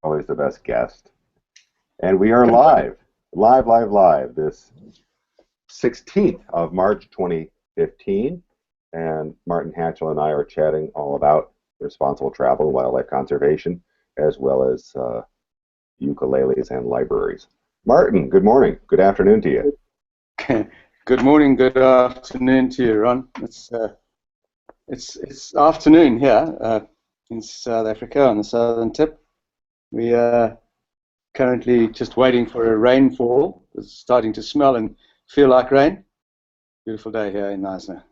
Always the best guest. And we are live, this 16th of March 2015. And Martin Hatchuel and I are chatting all about responsible travel and wildlife conservation, as well as ukuleles and libraries. Martin, good morning. Good afternoon to you. Good morning, good afternoon to you, Ron. It's afternoon here in South Africa on the southern tip. We are currently just waiting for a rainfall. It's starting to smell and feel like rain. Beautiful day here in Knysna.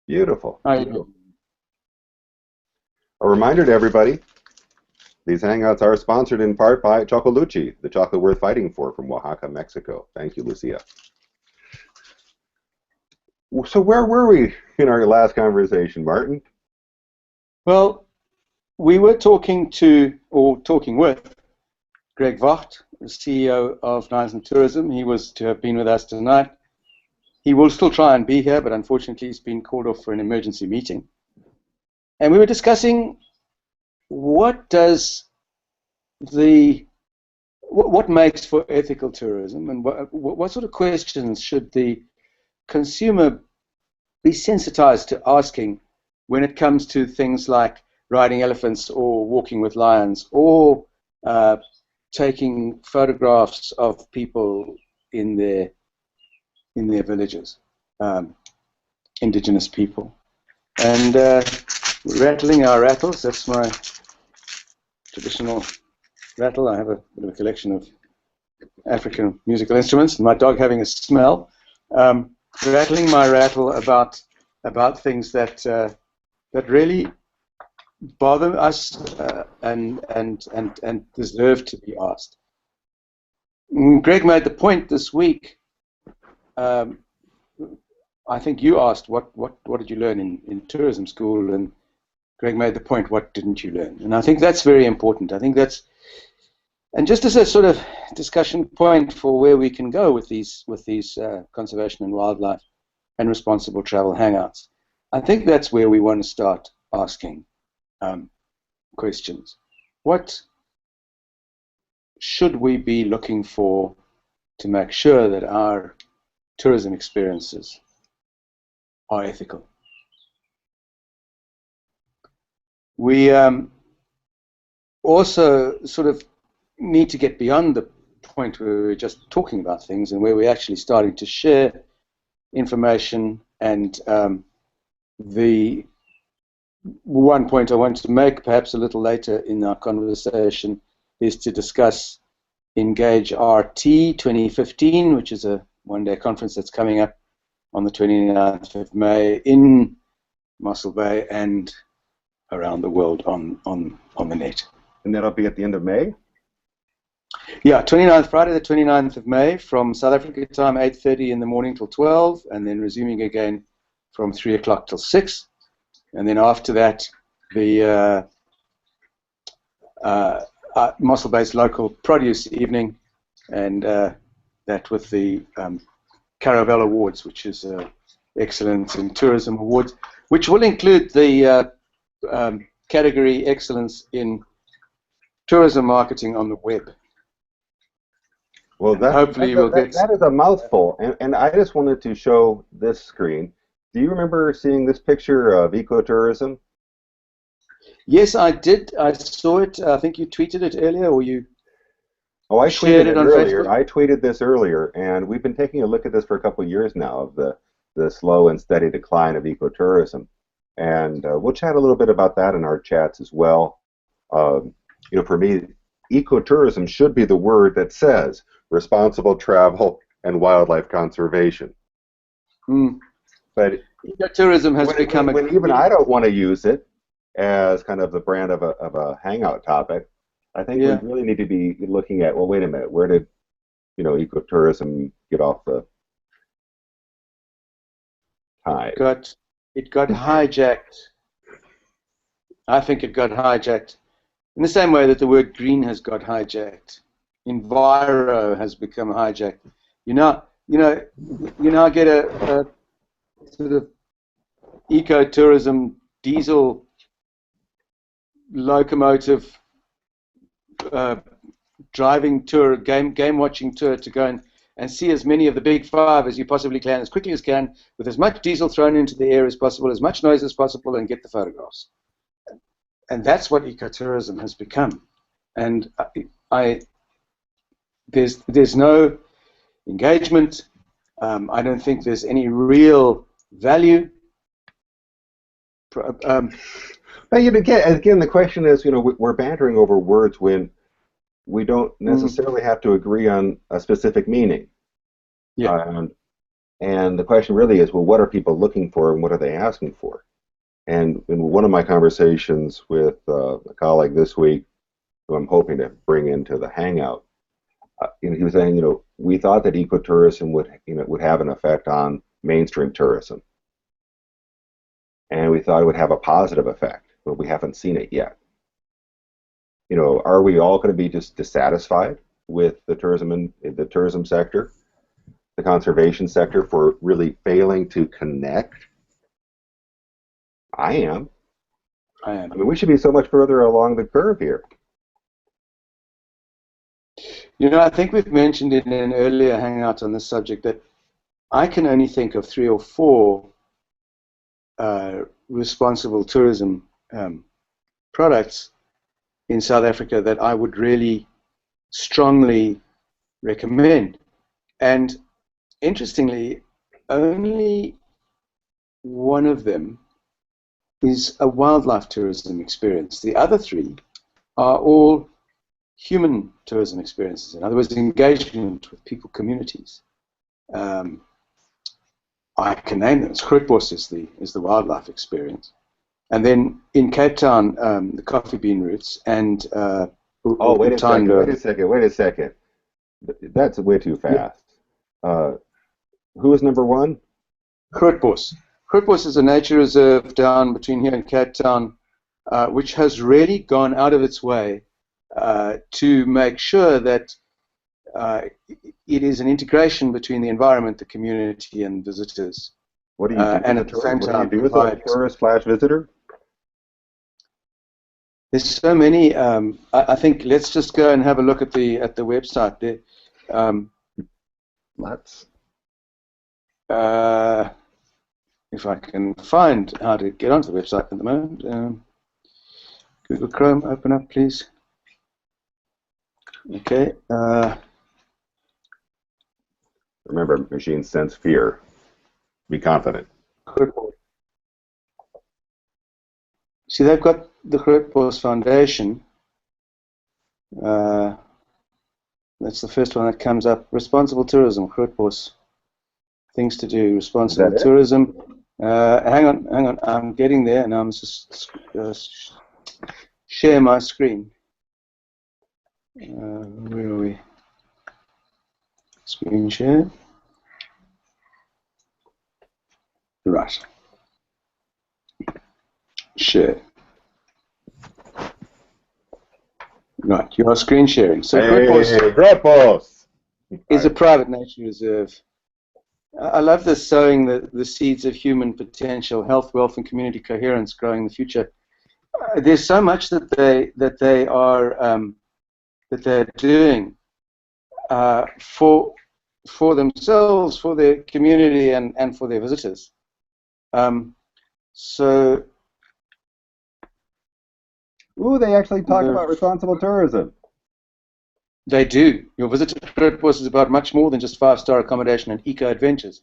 Beautiful. How are you doing? A reminder to everybody, these Hangouts are sponsored in part by Chocolate, the chocolate worth fighting for from Oaxaca, Mexico. Thank you, Lucia. So where were we in our last conversation, Martin? Well, we were talking with Greg Vocht, the CEO of Knysna Tourism. He was to have been with us tonight. He will still try and be here, but unfortunately he's been called off for an emergency meeting. And we were discussing what makes for ethical tourism, and what sort of questions should the consumer be sensitized to asking when it comes to things like riding elephants or walking with lions or taking photographs of people in their villages, indigenous people. And rattling our rattles, that's my traditional rattle. I have a bit of a collection of African musical instruments, and my dog having a smell. Rattling my rattle about things that really bother us and deserve to be asked. Greg made the point this week. I think you asked what did you learn in tourism school, and Greg made the point, what didn't you learn? And I think that's very important. I think that's, and just as a sort of discussion point for where we can go with these conservation and wildlife and responsible travel hangouts, I think that's where we want to start asking questions. What should we be looking for to make sure that our tourism experiences are ethical? We also sort of need to get beyond the point where we're just talking about things and where we're actually starting to share information. And the one point I want to make, perhaps a little later in our conversation, is to discuss Engage RT 2015, which is a one-day conference that's coming up on the 29th of May in Mossel Bay and around the world on the net. And that'll be at the end of May? Yeah, Friday the 29th of May, from South Africa time 8:30 in the morning till 12, and then resuming again from 3 o'clock till 6. And then after that, the Mossel Bay's local produce evening, and that with the Caravel Awards, which is Excellence in Tourism Awards, which will include the category Excellence in Tourism Marketing on the web. Well, that is a mouthful, and I just wanted to show this screen. Do you remember seeing this picture of ecotourism? Yes, I did. I saw it. I think you tweeted it earlier, or you... Oh, I tweeted it earlier. Facebook? I tweeted this earlier, and we've been taking a look at this for a couple of years now, of the slow and steady decline of ecotourism. And we'll chat a little bit about that in our chats as well. You know, for me, ecotourism should be the word that says responsible travel and wildlife conservation. But ecotourism has become when even I don't want to use it as kind of the brand of a hangout topic, I think we really need to be looking at, well, wait a minute, where did, you know, ecotourism get off the tide? It got hijacked. I think it got hijacked in the same way that the word green has got hijacked. Enviro has become hijacked. You now get a sort of ecotourism diesel locomotive driving tour, game watching tour to go and see as many of the big five as you possibly can, as quickly as can, with as much diesel thrown into the air as possible, as much noise as possible, and get the photographs. And that's what ecotourism has become. And there's no engagement. I don't think there's any real value. Again, the question is, we're bantering over words when we don't necessarily have to agree on a specific meaning. Yeah. And the question really is, well, what are people looking for and what are they asking for? And in one of my conversations with a colleague this week, who I'm hoping to bring into the Hangout, he was saying, we thought that ecotourism would have an effect on mainstream tourism, and we thought it would have a positive effect, but we haven't seen it yet. Are we all going to be just dissatisfied with the tourism sector, the conservation sector, for really failing to connect? I am. I mean, we should be so much further along the curve here. I think we've mentioned in an earlier hangout on this subject that I can only think of 3 or 4 responsible tourism products in South Africa that I would really strongly recommend. And interestingly, only one of them is a wildlife tourism experience. The other 3 are all human tourism experiences. In other words, engagement with people, communities. I can name them. Grootbos is the wildlife experience, and then in Cape Town, the coffee bean routes and wait a second. That's way too fast. Who is number 1? Grootbos. Grootbos is a nature reserve down between here and Cape Town, which has really gone out of its way to make sure that it is an integration between the environment, the community, and visitors. What do you do? And at the same time, what do you do as a tourist/visitor? There's so many. I think let's just go and have a look at the website there. Let's. If I can find how to get onto the website at the moment. Google Chrome, open up, please. Okay. Remember, machines sense fear. Be confident. See, they've got the Grootbos Foundation. That's the first one that comes up. Responsible tourism, Grootbos. Things to do, responsible tourism. Hang on. I'm getting there, and I'm just share my screen. Where are we? Screen share. Right. Share. Right, you are screen sharing. So Grootbos is a private nature reserve. I love this, sowing the seeds of human potential, health, wealth, and community coherence, growing the future. There's so much that they're doing for themselves, for their community, and for their visitors. They actually talk about responsible tourism. They do. Your visit to Grootbos is about much more than just 5-star accommodation and eco-adventures.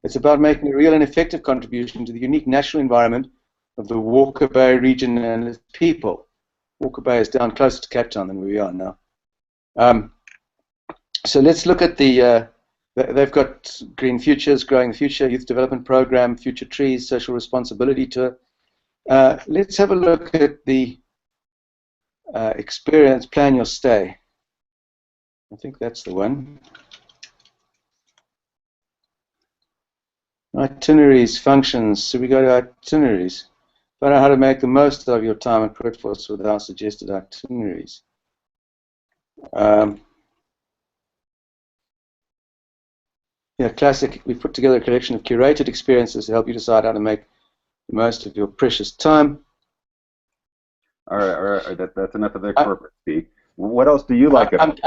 It's about making a real and effective contribution to the unique natural environment of the Walker Bay region and its people. Walker Bay is down closer to Cape Town than we are now. So let's look at they've got Green Futures, Growing the Future, Youth Development Program, Future Trees, Social Responsibility Tour. Let's have a look at the experience, Plan Your Stay. I think that's the one. Itineraries, functions. So we go to itineraries. Find out how to make the most of your time at Grootbos with our suggested itineraries. Classic. We've put together a collection of curated experiences to help you decide how to make the most of your precious time. All right. That's enough of the corporate speak. what else do you like about it?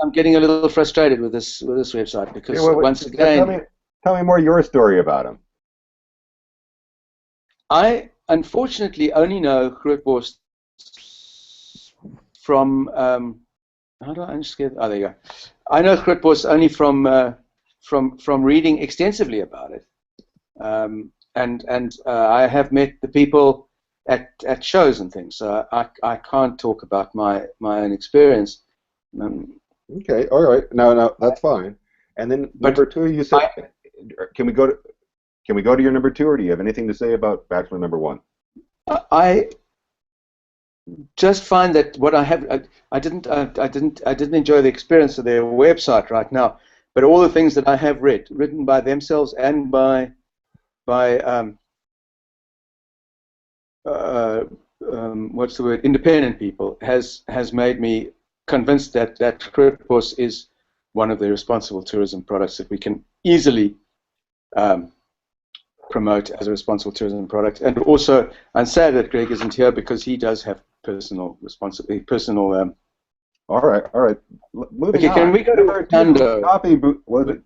I'm getting a little frustrated with this website because once again, tell me more your story about him. I unfortunately only know Grootbos from how do I understand? Oh, there you go. I know Grootbos only from reading extensively about it, and I have met the people at shows and things. So I can't talk about my own experience. Okay, all right. No, that's fine. And then number two, you said, can we go to your number two, or do you have anything to say about Bachelor number one? I just find that what I have, I didn't enjoy the experience of their website right now, but all the things that I have read, written by themselves and by what's the word, independent people, has made me convinced that Grootbos is one of the responsible tourism products that we can easily promote as a responsible tourism product. And also, I'm sad that Greg isn't here because he does have personal responsibility. All right. Moving on. Can we go to Tando?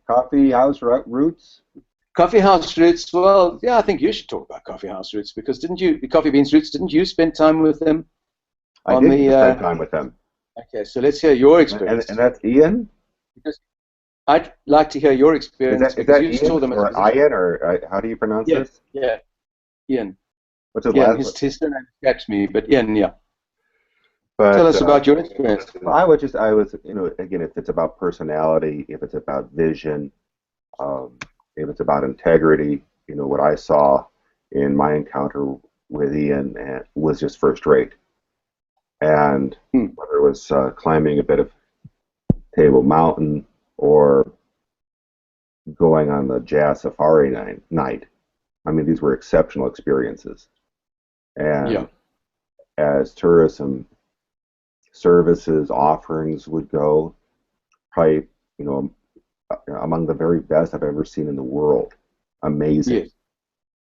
Coffee House Roots? Coffee House Roots. Well, yeah, I think you should talk about Coffee House Roots because Coffee Beans Roots? Didn't you spend time with them? I did spend time with them. Okay, so let's hear your experience. And that's Ian? Because I'd like to hear your experience. Is that you Ian saw them or Ian, or how do you pronounce this? Yeah, Ian. What's his last name? His surname escapes me, but Ian, yeah. But, tell us about your experience. I was, again, if it's about personality, if it's about vision, if it's about integrity, what I saw in my encounter with Ian was just first rate. And whether it was climbing a bit of Table Mountain or going on the jazz safari night, I mean, these were exceptional experiences. And as tourism services offerings would go, probably, among the very best I've ever seen in the world. Amazing. Yes.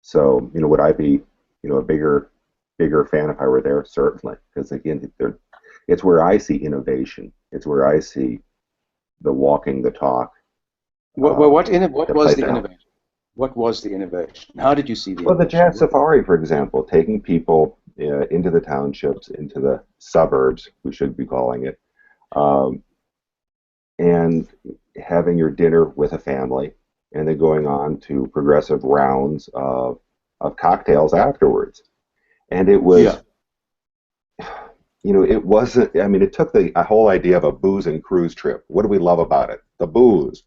So, would I be, a bigger fan if I were there? Certainly, because again, it's where I see innovation. It's where I see the walking the talk. What was the innovation? What was the innovation? How did you see the innovation? Well, the jazz safari, for example, taking people into the townships, into the suburbs, we should be calling it, and having your dinner with a family, and then going on to progressive rounds of cocktails afterwards. And it was, it wasn't, I mean, it took the whole idea of a booze and cruise trip. What do we love about it? The booze.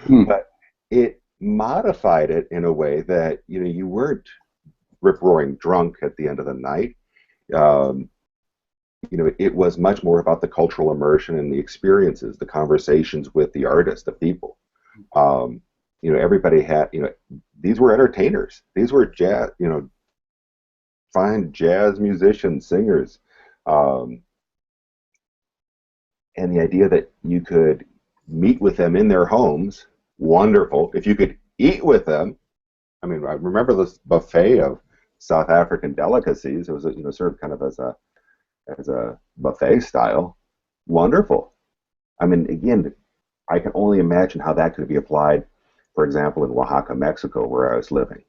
But it modified it in a way that, you weren't rip-roaring drunk at the end of the night. It was much more about the cultural immersion and the experiences, the conversations with the artists, the people. Everybody had, these were entertainers. These were jazz, fine jazz musicians, singers. And the idea that you could meet with them in their homes, wonderful. If you could eat with them, I mean, I remember this buffet of South African delicacies. It was, served kind of as a buffet style. Wonderful. I mean, again, I can only imagine how that could be applied, for example, in Oaxaca, Mexico, where I was living.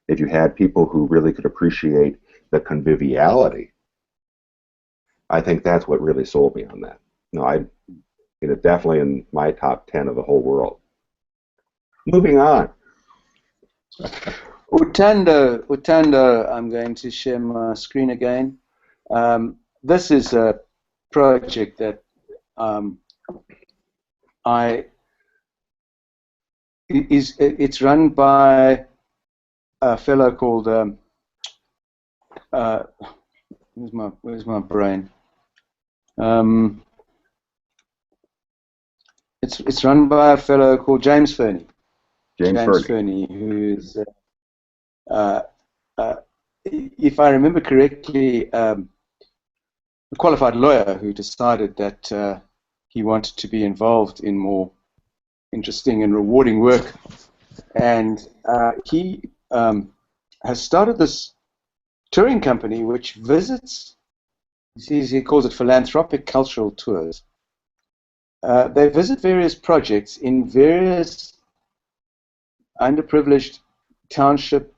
If you had people who really could appreciate the conviviality, I think that's what really sold me on that. Definitely in my top 10 of the whole world. Moving on. Utando, I'm going to share my screen again. This is a project that it's run by a fellow called where's my brain? It's run by a fellow called James Fernie. James Fernie, who's if I remember correctly, a qualified lawyer who decided that he wanted to be involved in more interesting and rewarding work, and he has started this touring company which visits he calls it philanthropic cultural tours. They visit various projects in various underprivileged township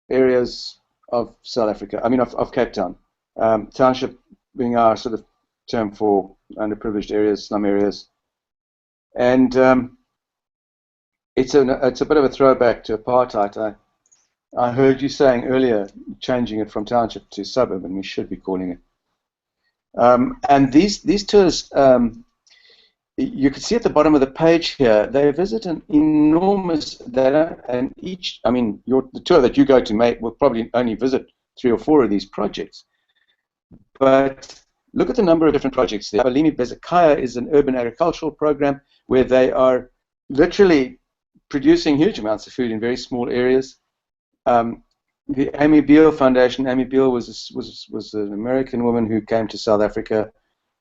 areas of South Africa, I mean of Cape Town. Township being our sort of term for underprivileged areas, slum areas. And it's a bit of a throwback to apartheid. I heard you saying earlier, changing it from township to suburb, and we should be calling it. And these tours, you can see at the bottom of the page here, they visit an enormous data, and each, I mean, the tour that you go to will probably only visit 3 or 4 of these projects. But look at the number of different projects there. Balimi Bezekaya is an urban agricultural program where they are literally producing huge amounts of food in very small areas. The Amy Beale Foundation. Amy Beale was an American woman who came to South Africa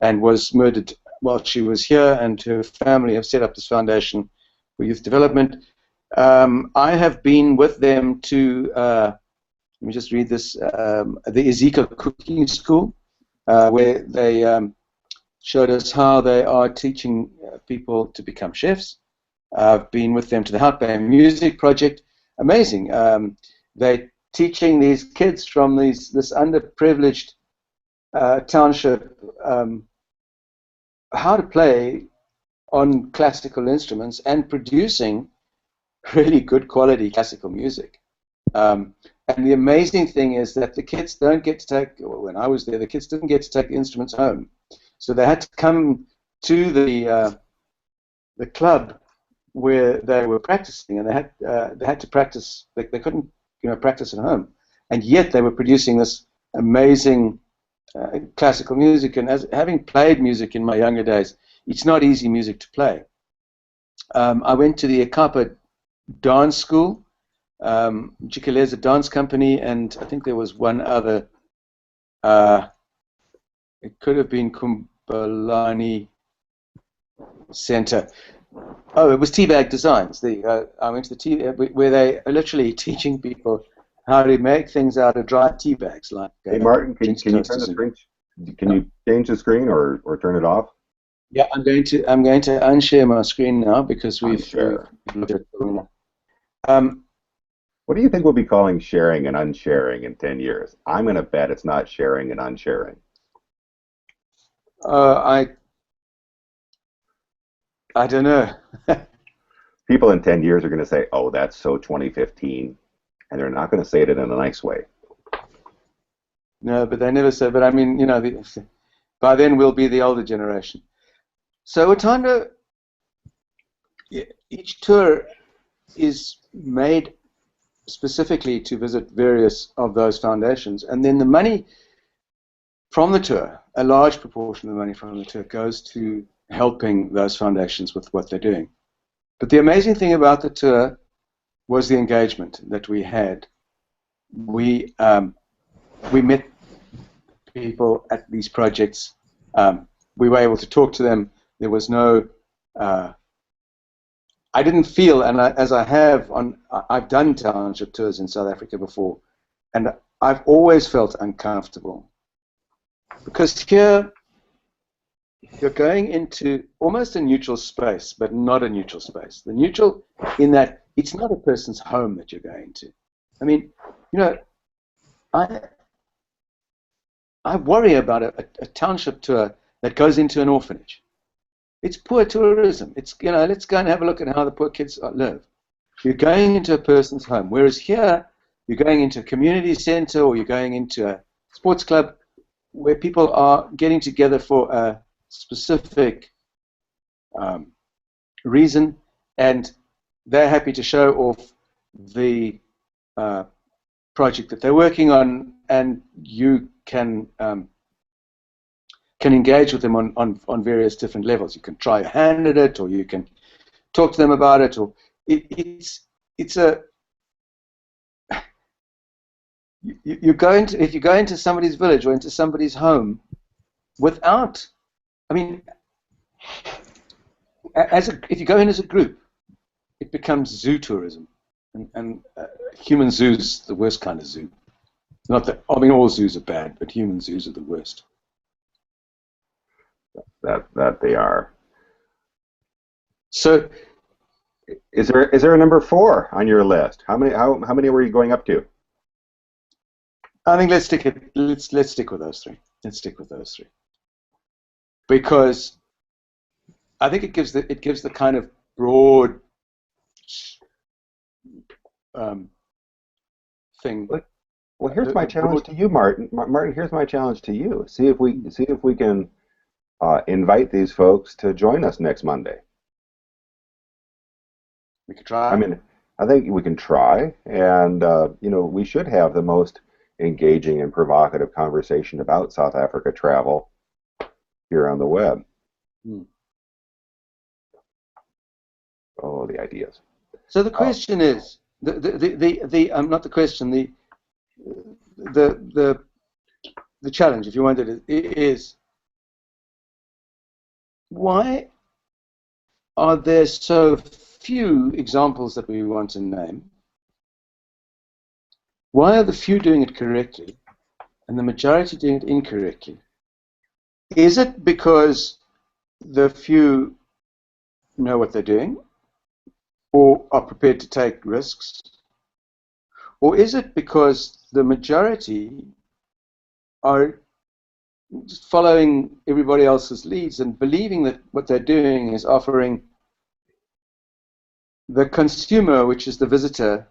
and was murdered while she was here, and her family have set up this foundation for youth development. I have been with them to, let me just read this, the Ezeka Cooking School, where they showed us how they are teaching people to become chefs. I've been with them to the Hout Bay Music Project. Amazing. They're teaching these kids from this underprivileged township how to play on classical instruments and producing really good quality classical music. And the amazing thing is that the kids don't get to take, when I was there, the kids didn't get to take the instruments home. So they had to come to the club where they were practicing, and they had to practice. They couldn't, practice at home, and yet they were producing this amazing classical music. And having played music in my younger days, it's not easy music to play. I went to the Ekapa dance school, Jikeleza Dance Company, and I think there was one other. It could have been Kumbalani Center. Oh, it was Teabag Designs. I went to the where they are literally teaching people how to make things out of dry tea bags. Like, hey Martin, can you turn the screen? Can you change the screen or turn it off? Yeah, I'm going to unshare my screen now because we've looked at it. What do you think we'll be calling sharing and unsharing in 10 years? I'm going to bet it's not sharing and unsharing. I don't know. People in 10 years are going to say, oh, that's so 2015. And they're not going to say it in a nice way. No, but they never say, but I mean, by then we'll be the older generation. So Utando, each tour is made specifically to visit various of those foundations. And then the money from the tour, a large proportion of the money from the tour goes to helping those foundations with what they're doing. But the amazing thing about the tour was the engagement that we had. We met people at these projects. We were able to talk to them. There was no. I didn't feel, and I've done township tours in South Africa before, and I've always felt uncomfortable because here you're going into almost a neutral space, but not a neutral space. The neutral in that it's not a person's home that you're going to. I mean, I worry about a township tour that goes into an orphanage. It's poor tourism. It's, let's go and have a look at how the poor kids live. You're going into a person's home, whereas here you're going into a community center or you're going into a sports club where people are getting together for a specific reason, and they're happy to show off the project that they're working on, and you can engage with them on various different levels. You can try your hand at it, or you can talk to them about it, or if you go into somebody's village or into somebody's home without, I mean, if you go in as a group, it becomes zoo tourism, and human zoos the worst kind of zoo. Not that, I mean, all zoos are bad, but human zoos are the worst. that they are. So, Is there a number 4 on your list? How many were you going up to? I think let's stick with those three. Let's stick with those three, because I think it gives the kind of broad thing. Well, here's my challenge to you, Martin. Martin, here's my challenge to you. See if we can invite these folks to join us next Monday. We could try. I mean, I think we can try, and we should have the most engaging and provocative conversation about South Africa travel here on the web. Oh, the ideas. So the question is, not the question, the challenge, if you wanted it, is why are there so few examples that we want to name? Why are the few doing it correctly and the majority doing it incorrectly? Is it because the few know what they're doing or are prepared to take risks? Or is it because the majority are just following everybody else's leads and believing that what they're doing is offering the consumer, which is the visitor,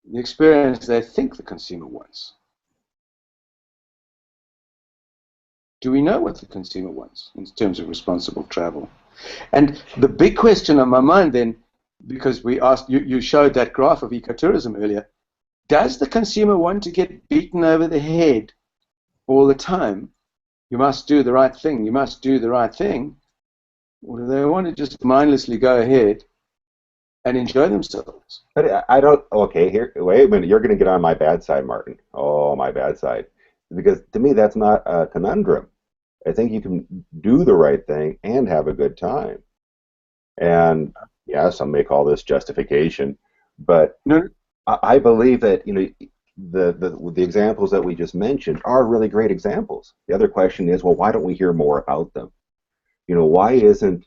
the experience they think the consumer wants? Do we know what the consumer wants in terms of responsible travel? And the big question on my mind then, because we asked, you showed that graph of ecotourism earlier, does the consumer want to get beaten over the head all the time? You must do the right thing, you must do the right thing. Or do they want to just mindlessly go ahead and enjoy themselves? But I don't. Okay, here. Wait a minute. You're going to get on my bad side, Martin. Oh, my bad side. Because to me, that's not a conundrum. I think you can do the right thing and have a good time. And yeah, some may call this justification, but No. I believe that the examples that we just mentioned are really great examples. The other question is, well, why don't we hear more about them? Why isn't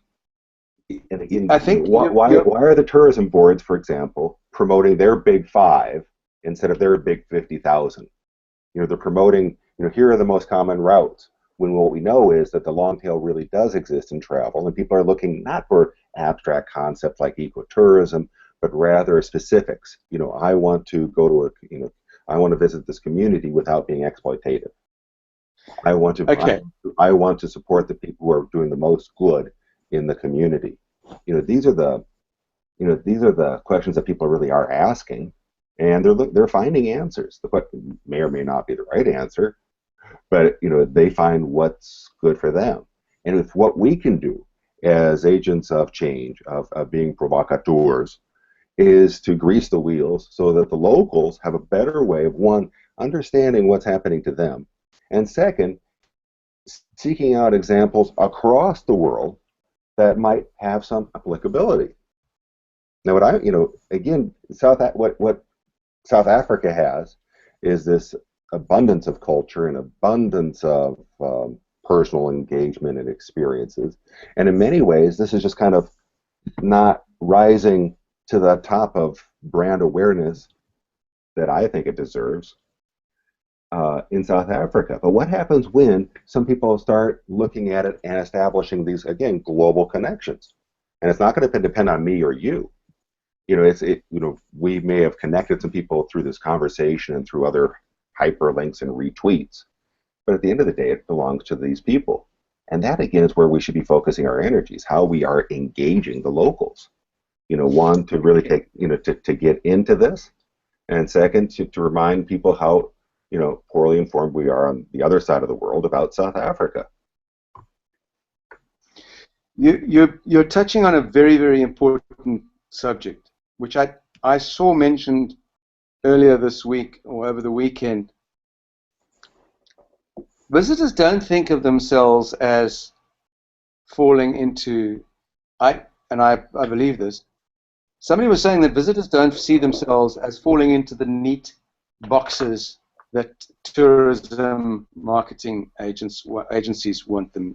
I think why are the tourism boards, for example, promoting their big 5 instead of their big 50,000? They're promoting, here are the most common routes, when what we know is that the long tail really does exist in travel, and people are looking not for abstract concepts like ecotourism, but rather specifics. I want to go to I want to visit this community without being exploitative. I want to support the people who are doing the most good in the community. These are the questions that people really are asking, and they're finding answers. The question may or may not be the right answer, but they find what's good for them. And if what we can do as agents of change, of being provocateurs, is to grease the wheels so that the locals have a better way of, one, understanding what's happening to them, and second, seeking out examples across the world that might have some applicability. Now, again, what South Africa has is this abundance of culture and abundance of personal engagement and experiences, and in many ways, this is just kind of not rising to the top of brand awareness that I think it deserves in South Africa. But what happens when some people start looking at it and establishing these, again, global connections? And it's not going to depend on me or you. We may have connected some people through this conversation and through other hyperlinks and retweets, but at the end of the day, it belongs to these people. And that, again, is where we should be focusing our energies, how we are engaging the locals. One, to really take, to get into this, and second, to remind people how, poorly informed we are on the other side of the world about South Africa. You're touching on a very, very important subject, which I saw mentioned earlier this week or over the weekend. Visitors don't think of themselves as falling into, I believe this. Somebody was saying that visitors don't see themselves as falling into the neat boxes that tourism marketing agencies want them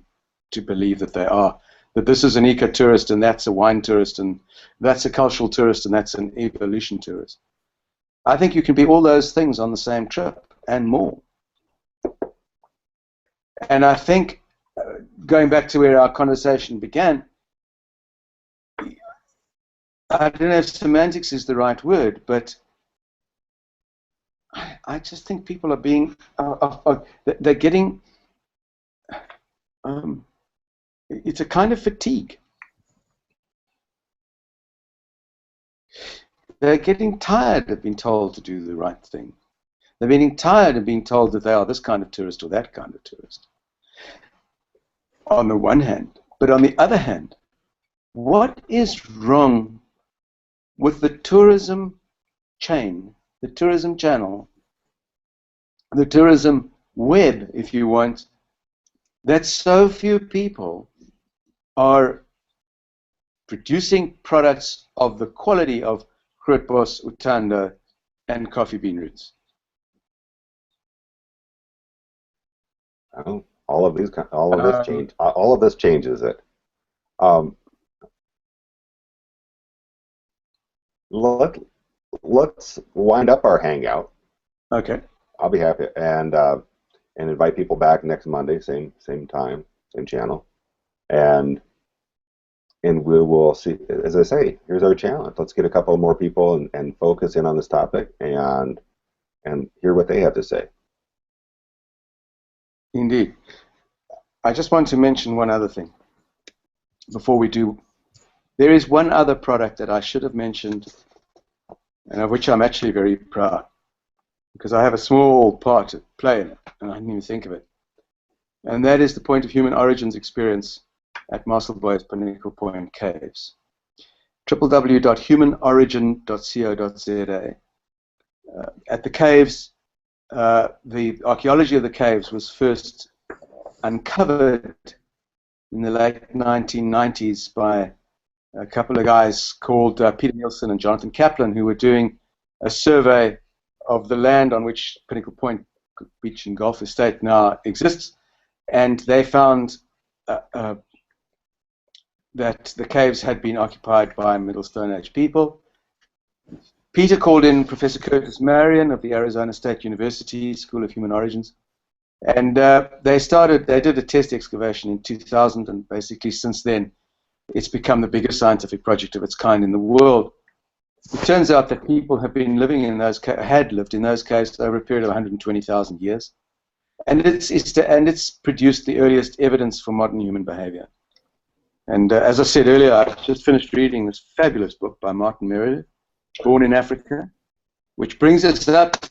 to believe that they are. That this is an eco-tourist and that's a wine tourist and that's a cultural tourist and that's an evolution tourist. I think you can be all those things on the same trip and more. And I think, going back to where our conversation began, I don't know if semantics is the right word, but I just think people are being, they're getting, it's a kind of fatigue. They're getting tired of being told to do the right thing. They're getting tired of being told that they are this kind of tourist or that kind of tourist. On the one hand. But on the other hand, what is wrong with the tourism chain, the tourism channel, the tourism web, if you want, that so few people are producing products of the quality of Grootbos, Utanda, and coffee bean roots? Well, all of this changes it. Let's wind up our hangout. Okay. I'll be happy and invite people back next Monday, same time, same channel, and we will see. As I say, here's our challenge. Let's get a couple more people and focus in on this topic and hear what they have to say. Indeed. I just want to mention one other thing before we do. There is one other product that I should have mentioned, and of which I'm actually very proud, because I have a small part to play in it, and I didn't even think of it. And that is the Point of Human Origins experience at Musselboy's Pinnacle Point Caves. www.humanorigin.co.za. At the caves, the archaeology of the caves was first uncovered in the late 1990s by a couple of guys called Peter Nielsen and Jonathan Kaplan, who were doing a survey of the land on which Pinnacle Point Beach and Golf Estate now exists, and they found that the caves had been occupied by Middle Stone Age people. Peter called in Professor Curtis Marion of the Arizona State University School of Human Origins, and they did a test excavation in 2000, and basically since then it's become the biggest scientific project of its kind in the world. It turns out that people have been living in those had lived in those caves over a period of 120,000 years, and it's produced the earliest evidence for modern human behavior. And as I said earlier, I just finished reading this fabulous book by Martin Meredith, Born in Africa, which brings us up.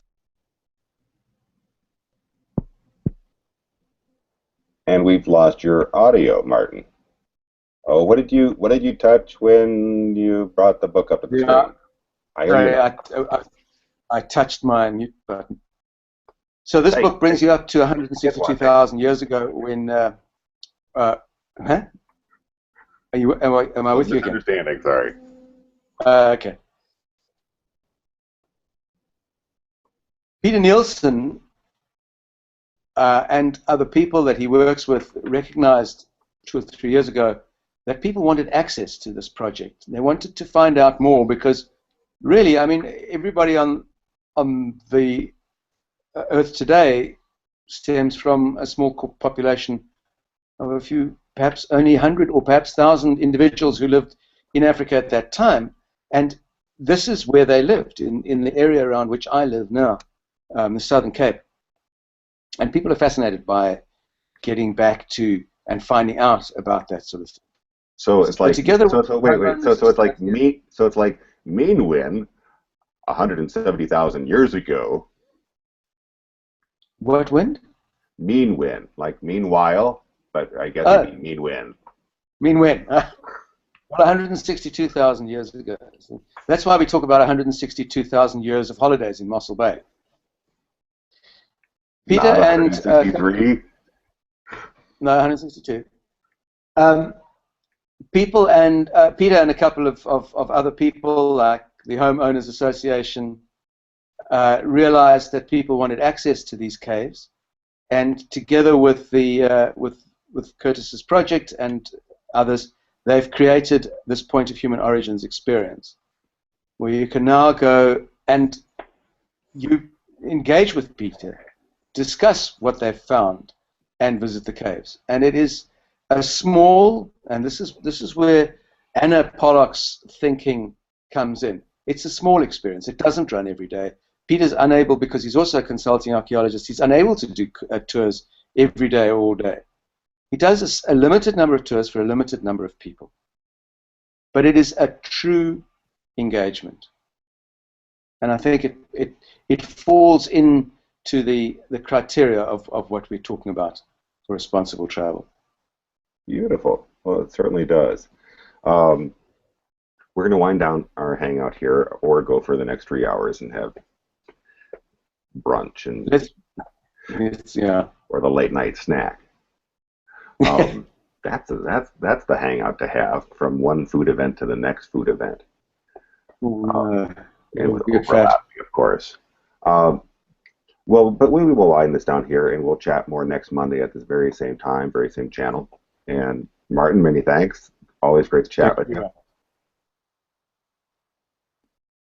And we've lost your audio, Martin. Oh, what did you touch when you brought the book up to the screen? I touched my mute button. So this book brings you up to 162,000 years ago when. Huh? Am I with you again? Understanding, sorry. Okay. Peter Nielsen and other people that he works with recognized 2 or 3 years ago that people wanted access to this project. They wanted to find out more because, really, I mean, everybody on the Earth today stems from a small population of a few, perhaps only 100 or perhaps 1,000 individuals who lived in Africa at that time. And this is where they lived, in the area around which I live now, the Southern Cape. And people are fascinated by getting back to and finding out about that sort of thing. So it's like together. So it's like Meanwin, 170,000 years ago. What wind? Meanwin, like meanwhile, but I guess it'd be Meanwin. Meanwin. Well, 162,000 years ago. That's why we talk about 162,000 years of holidays in Mossel Bay. Peter and 163. No, 162. People and Peter and a couple of other people, like the Homeowners Association, realized that people wanted access to these caves, and together with the with Curtis's project and others, they've created this point of human origins experience, where you can now go and you engage with Peter, discuss what they've found, and visit the caves. And it is a small, and this is where Anna Pollock's thinking comes in. It's a small experience. It doesn't run every day. Peter's unable, because he's also a consulting archaeologist, he's unable to do tours every day or all day. He does a limited number of tours for a limited number of people. But it is a true engagement. And I think it falls into the criteria of what we're talking about for responsible travel. Beautiful. Well, it certainly does. We're going to wind down our hangout here, or go for the next 3 hours and have brunch and or the late night snack. That's the hangout to have, from one food event to the next food event. And with overlapping, of course. Well, but we will wind this down here, and we'll chat more next Monday at this very same time, very same channel. And Martin, many thanks. Always great to chat with you.